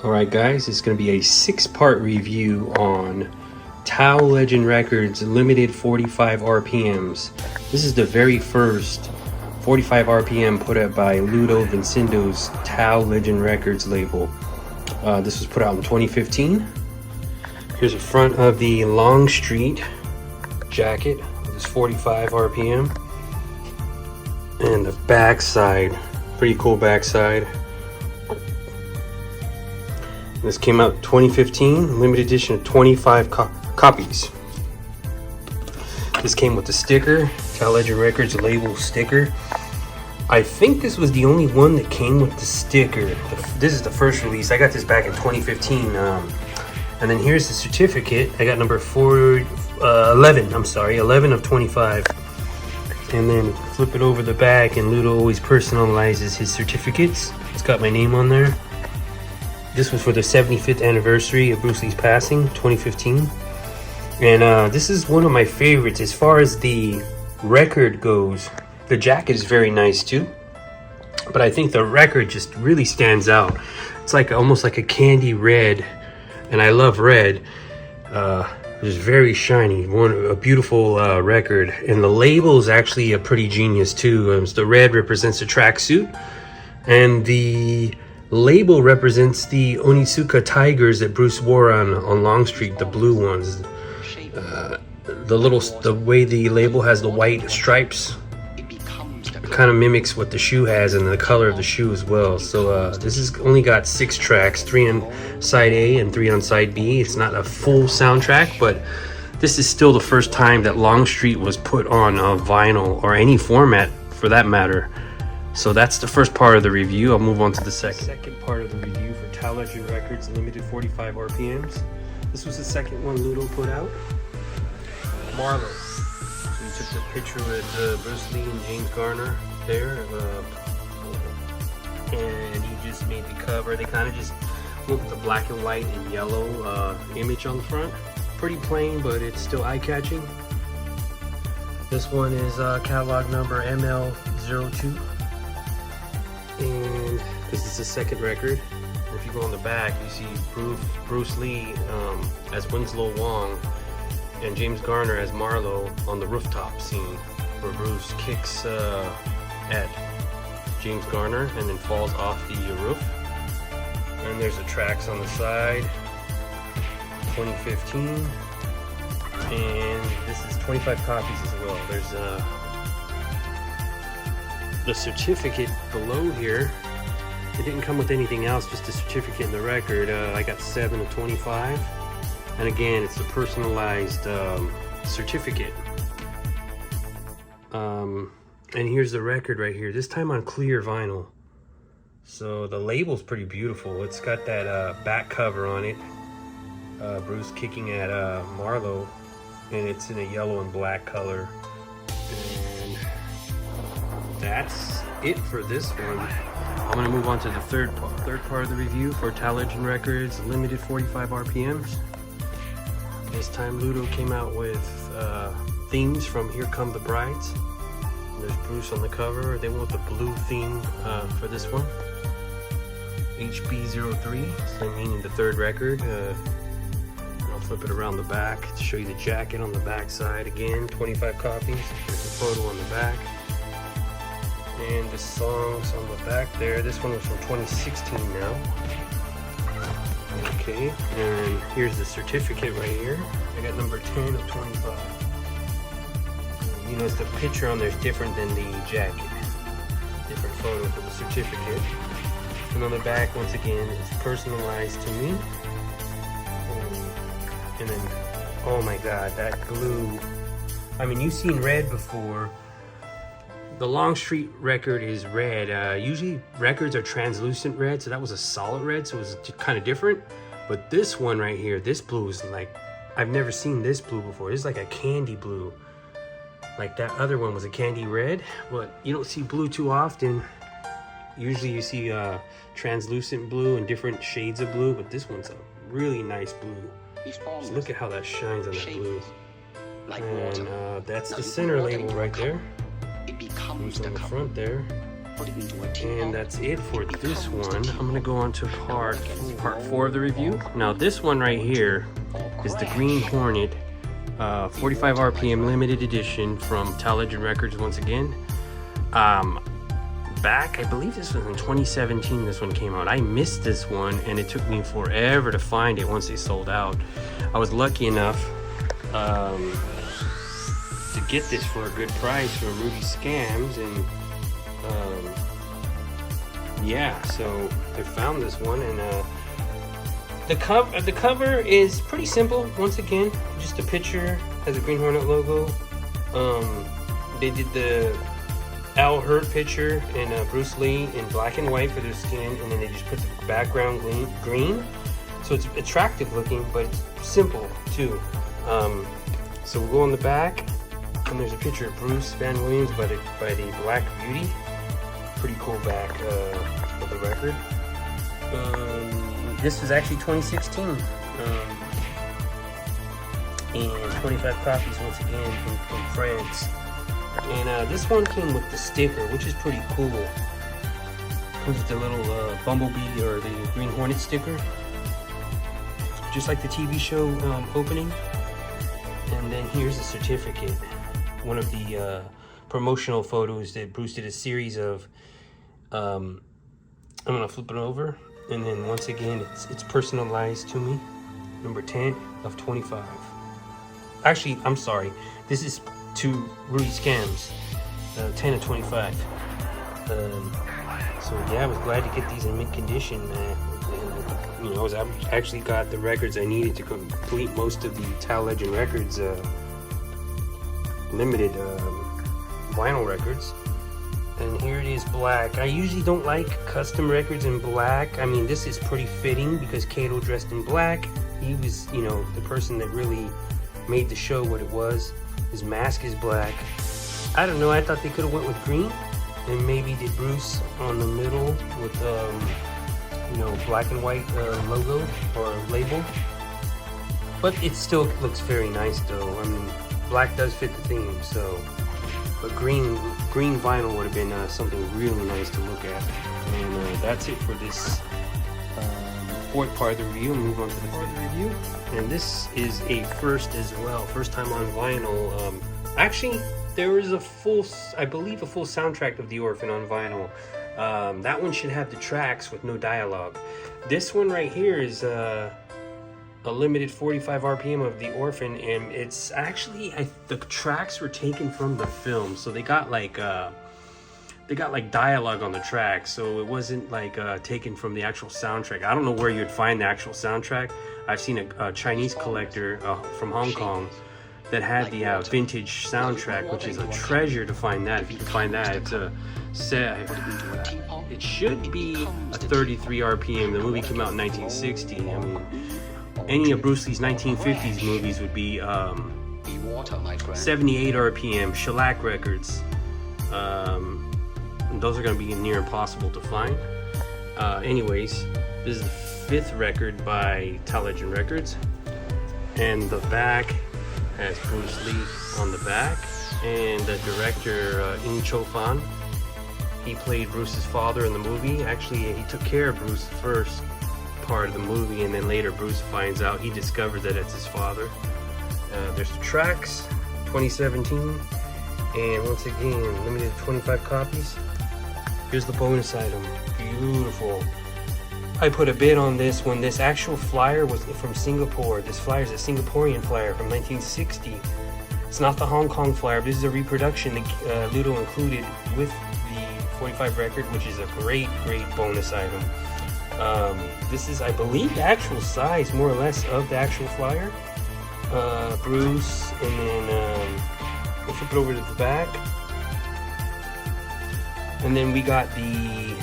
Alright guys, it's going to be a 6-part review on Tao Legend Records Limited 45 RPMs. This is the very first 45 RPM put out by Ludo Vincendo's Tao Legend Records label. This was put out in 2015. Here's the front of the Longstreet jacket. This 45 RPM. And the back side, pretty cool back side. This came out 2015, limited edition of 25 copies. This came with the sticker, Tao Legend Records label sticker. I think this was the only one that came with the sticker. This is the first release. I got this back in 2015. And then here's the certificate. I got number 11 of 25. And then flip it over the back, and Ludo always personalizes his certificates. It's got my name on there. This was for the 75th anniversary of Bruce Lee's passing, 2015. And this is one of my favorites as far as the record goes. The jacket is very nice too, but I think the record just really stands out. It's like almost like a candy red, and I love red. It's very shiny, a beautiful record. And the label is actually a pretty genius too. The red represents the tracksuit, and the label represents the Onitsuka Tigers that Bruce wore on Longstreet, the blue ones. The way the label has the white stripes, it kind of mimics what the shoe has and the color of the shoe as well. So this has only got 6 tracks, 3 on side A and 3 on side B. It's not a full soundtrack, but this is still the first time that Longstreet was put on vinyl, or any format for that matter. So that's the first part of the review. I'll move on to the second part of the review for Tao Legend Records Limited 45 RPMs. This was the second one Ludo put out. Marlowe. So he took the picture with Bruce Lee and James Garner there. And he just made the cover. They kind of just went with the black and white and yellow image on the front. Pretty plain, but it's still eye-catching. This one is catalog number ML02. And this is the second record. If you go on the back, you see Bruce Lee as Winslow Wong and James Garner as Marlowe on the rooftop scene, where Bruce kicks at James Garner and then falls off the roof. And there's the tracks on the side, 2015, and this is 25 copies as well. There's the certificate below here. It didn't come with anything else, just a certificate and the record. I got 7 of 25, and again, it's a personalized certificate. And here's the record right here, this time on clear vinyl. So the label's pretty beautiful. It's got that back cover on it, Bruce kicking at Marlowe, and it's in a yellow and black color. And that's it for this one. I'm going to move on to the third part of the review for Tao Legend Records Limited 45 RPMs. This time Ludo came out with themes from Here Come the Brides. There's Bruce on the cover. They went with the blue theme for this one. HB03, so meaning the third record. I'll flip it around the back to show you the jacket on the back side. Again, 25 copies. There's a photo on the back. And the songs on the back there. This one was from 2016 now. Okay, and here's the certificate right here. I got number 10 of 25. You notice the picture on there is different than the jacket. Different photo for the certificate. And on the back, once again, it's personalized to me. And then, oh my god, that glue. I mean, you've seen red before. The Longstreet record is red. Usually records are translucent red, so that was a solid red, so it was kind of different. But this one right here, this blue is like, I've never seen this blue before. It's like a candy blue. Like that other one was a candy red, but you don't see blue too often. Usually you see translucent blue and different shades of blue, but this one's a really nice blue. Just look at how that shines on that blue. And that's the center label right there. Bruce on the front there. And that's it for this one. I'm gonna go on to part 4 of the review. Now this one right here is the Green Hornet 45 RPM limited edition from Television Records once again. Back, I believe this was in 2017 this one came out. I missed this one and it took me forever to find it once they sold out. I was lucky enough to get this for a good price from Rudy Scams, and yeah, so I found this one, and the cover is pretty simple. Once again, just a picture, has a Green Hornet logo. They did the Al Hurt picture and Bruce Lee in black and white for their skin, and then they just put the background green. So it's attractive looking, but it's simple too. So we'll go on the back, and there's a picture of Bruce Van Williams by the Black Beauty. Pretty cool back of the record. This was actually 2016, and 25 copies once again from France. And this one came with the sticker, which is pretty cool. Comes with the little Bumblebee or the Green Hornet sticker, just like the TV show opening. And then here's the certificate, one of the promotional photos that Bruce did a series of. I'm gonna flip it over, and then once again it's personalized to me. Number 10 of 25. Actually, I'm sorry, this is to Rudy Scams, 10 of 25. So yeah, I was glad to get these in mint condition. You know, I actually got the records I needed to complete most of the Television Records limited vinyl records. And here it is, black. I usually don't like custom records in black. I mean, this is pretty fitting because Kato dressed in black. He was, you know, the person that really made the show what it was. His mask is black. I don't know, I thought they could have went with green and maybe did Bruce on the middle with, you know, black and white logo or label. But it still looks very nice though. I mean, black does fit the theme, so. But green vinyl would have been something really nice to look at. And that's it for this fourth part of the review. We'll move on to the fifth review. And this is a first as well. First time on vinyl. Actually, there was I believe a full soundtrack of The Orphan on vinyl. That one should have the tracks with no dialogue. This one right here is a limited 45 RPM of The Orphan, and it's actually the tracks were taken from the film, so they got like dialogue on the track, so it wasn't like taken from the actual soundtrack. I don't know where you'd find the actual soundtrack. I've seen a Chinese collector from Hong Kong that had the vintage soundtrack, which is a treasure to find that. If you can find that, it's a set. It should be a 33 RPM. The movie came out in 1960. I mean, any of Bruce Lee's 1950s movies would be 78 RPM, Shellac Records. And those are going to be near impossible to find. Anyways, this is the fifth record by Television Records. And the back has Bruce Lee on the back. And the director, Ng Cho-fan, he played Bruce's father in the movie. Actually, he took care of Bruce first part of the movie, and then later Bruce finds out, he discovers that it's his father. There's the tracks, 2017, and once again, limited 25 copies. Here's the bonus item, beautiful. I put a bid on this when this actual flyer was from Singapore. This flyer is a Singaporean flyer from 1960. It's not the Hong Kong flyer. This is a reproduction that Ludo included with the 45 record, which is a great bonus item. This is, I believe, the actual size, more or less, of the actual flyer. Bruce, and then we'll flip it over to the back. And then we got the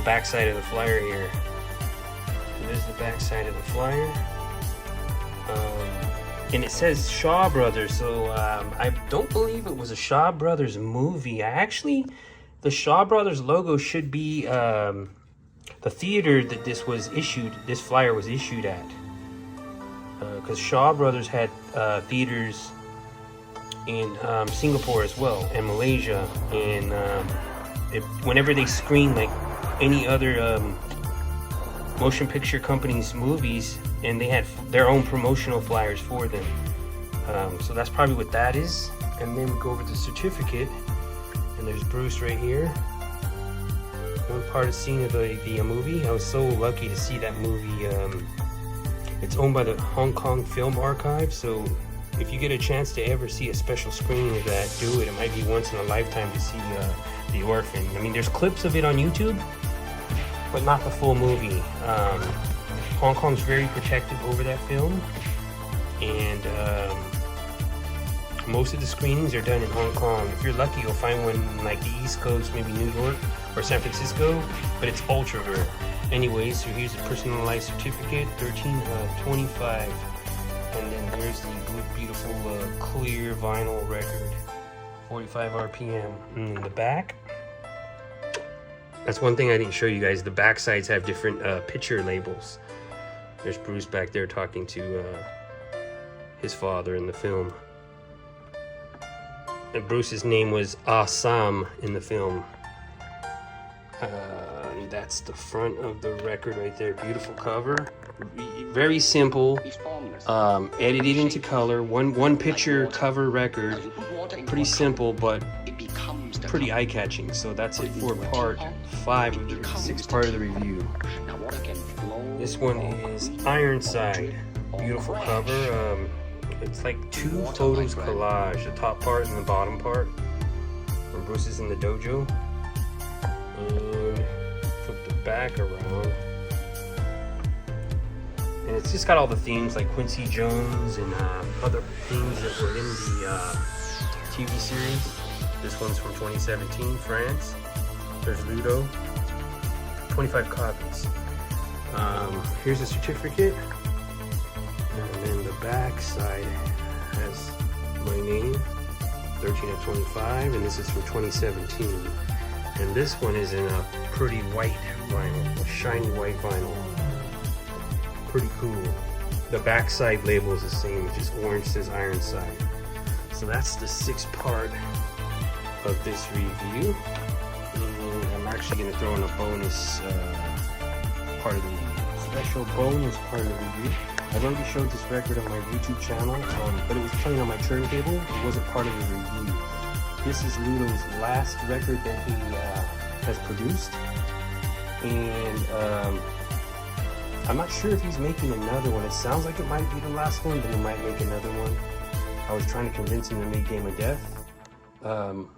back side of the flyer here. So there's the back side of the flyer. And it says Shaw Brothers, so I don't believe it was a Shaw Brothers movie. The Shaw Brothers logo should be the theater that this flyer was issued at, because Shaw Brothers had theaters in Singapore as well, and Malaysia, and whenever they screen like any other motion picture companies movies, and they had their own promotional flyers for them. So that's probably what that is. And then we go over the certificate, and there's Bruce right here. One part of scene of the movie. I was so lucky to see that movie. It's owned by the Hong Kong Film Archive, so if you get a chance to ever see a special screening of that, do it. It might be once in a lifetime to see The Orphan. I mean, there's clips of it on YouTube, but not the full movie. Hong Kong's very protective over that film, and most of the screenings are done in Hong Kong. If you're lucky, you'll find one in like the East Coast, maybe New York or San Francisco, but it's ultra rare. Anyways, so here's a personalized certificate, 13 of 25. And then here's the beautiful clear vinyl record, 45 RPM. And in the back, that's one thing I didn't show you guys. The back sides have different picture labels. There's Bruce back there talking to his father in the film. And Bruce's name was Sam in the film. That's the front of the record right there. Beautiful cover. Very simple. Edited into color. One picture cover record. Pretty simple, but pretty eye-catching. So that's it for part 5 of the 6th part of the review. This one is Ironside. Beautiful cover. It's like 2 photos collage. The top part and the bottom part. When Bruce is in the dojo. And flip the back around. And it's just got all the themes like Quincy Jones and other themes that were in the TV series. This one's from 2017, France. There's Ludo. 25 copies. Here's a certificate. And then the back side has my name, 13 of 25, and this is from 2017. And this one is in a pretty white vinyl, a shiny white vinyl. Pretty cool. The back side label is the same, it's just orange, says Ironside. So that's the 6th part of this review. And I'm actually going to throw in a bonus part of the review. Special bonus part of the review. I've already showed this record on my YouTube channel, but it was playing on my turntable. It wasn't part of the review. This is Ludo's last record that he has produced. And I'm not sure if he's making another one. It sounds like it might be the last one, but he might make another one. I was trying to convince him to make Game of Death.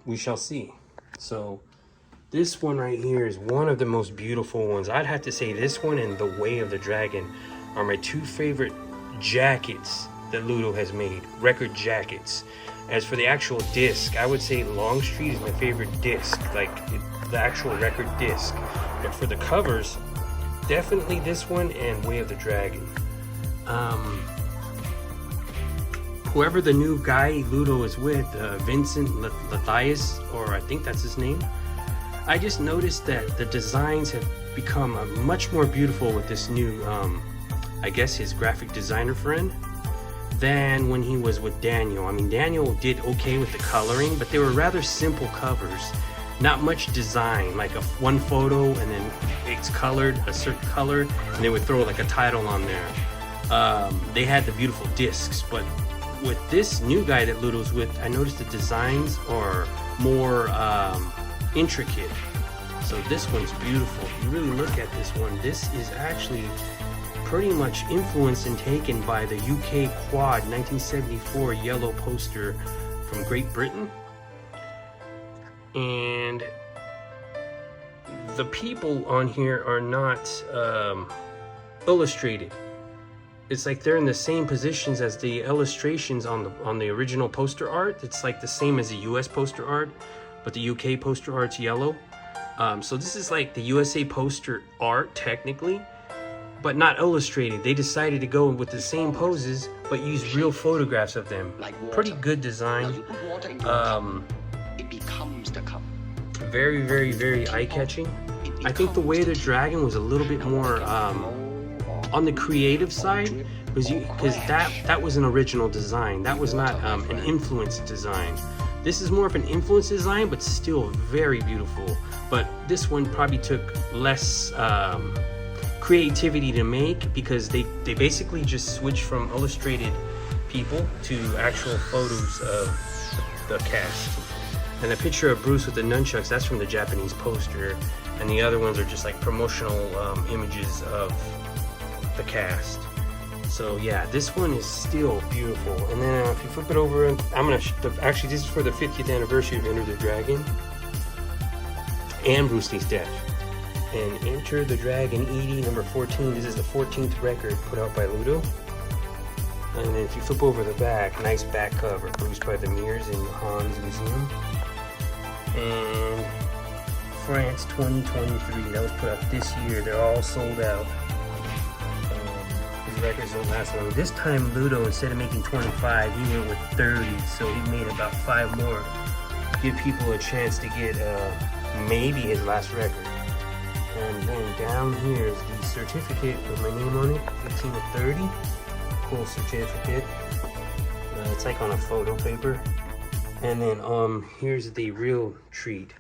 We shall see. So this one right here is one of the most beautiful ones. I'd have to say this one and The Way of the Dragon are my 2 favorite jackets that Ludo has made, record jackets. As for the actual disc, I would say Longstreet is my favorite disc, like the actual record disc. But for the covers, definitely this one and Way of the Dragon. Whoever the new guy Ludo is with, Vincent Lathias, or I think that's his name, I just noticed that the designs have become much more beautiful with this new, I guess his graphic designer friend, than when he was with Daniel. I mean, Daniel did okay with the coloring, but they were rather simple covers. Not much design, like one photo and then it's colored a certain color, and they would throw like a title on there. They had the beautiful discs, but with this new guy that Ludo's with, I noticed the designs are more intricate. So this one's beautiful. If you really look at this one, this is actually pretty much influenced and taken by the UK Quad 1974 yellow poster from Great Britain. And the people on here are not illustrated. It's like they're in the same positions as the illustrations on the original poster art. It's like the same as the US poster art, but the UK poster art's yellow. So this is like the USA poster art technically, but not illustrated. They decided to go with the same poses, but use real photographs of them. Pretty good design. Very, very, very eye-catching. I think The Way of the Dragon was a little bit more on the creative side, because that was an original design. That was not an influenced design. This is more of an influence design, but still very beautiful. But this one probably took less creativity to make, because they basically just switched from illustrated people to actual photos of the cast. And the picture of Bruce with the nunchucks, that's from the Japanese poster, and the other ones are just like promotional images of the cast. So yeah, this one is still beautiful. And then if you flip it over, I'm gonna actually, this is for the 50th anniversary of Enter the Dragon and Bruce Lee's death. And Enter the Dragon ED number 14. This is the 14th record put out by Ludo. And then if you flip over the back, nice back cover, Bruce by the Mirrors in Hans Museum. And France 2023, that was put out this year. They're all sold out. These records don't last long. This time Ludo, instead of making 25, he went with 30, so he made about 5 more. Give people a chance to get maybe his last record. And then down here is the certificate with my name on it, 15 of 30. Cool certificate. It's like on a photo paper. And then here's the real treat.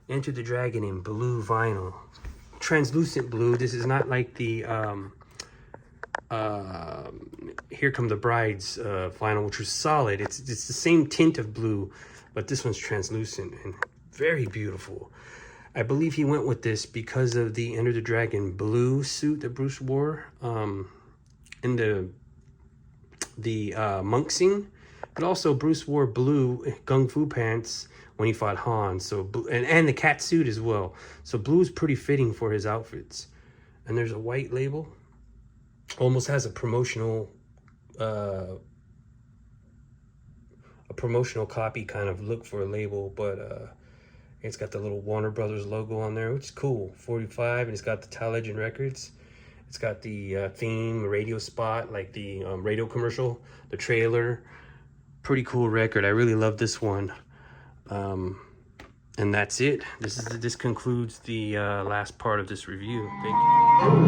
Enter the Dragon in blue vinyl. Translucent blue. This is not like the Here Come the Bride's vinyl, which was solid. It's the same tint of blue, but this one's translucent and very beautiful. I believe he went with this because of the Enter the Dragon blue suit that Bruce wore in the monk scene. But also Bruce wore blue gung fu pants when he fought Han. So and the cat suit as well. So blue is pretty fitting for his outfits. And there's a white label. Almost has a promotional copy kind of look for a label, but it's got the little Warner Brothers logo on there, which is cool. 45, and it's got the Tile Legend Records. It's got the theme, radio spot, like the radio commercial, the trailer. Pretty cool record. I really love this one. And that's it. This concludes the last part of this review. Thank you.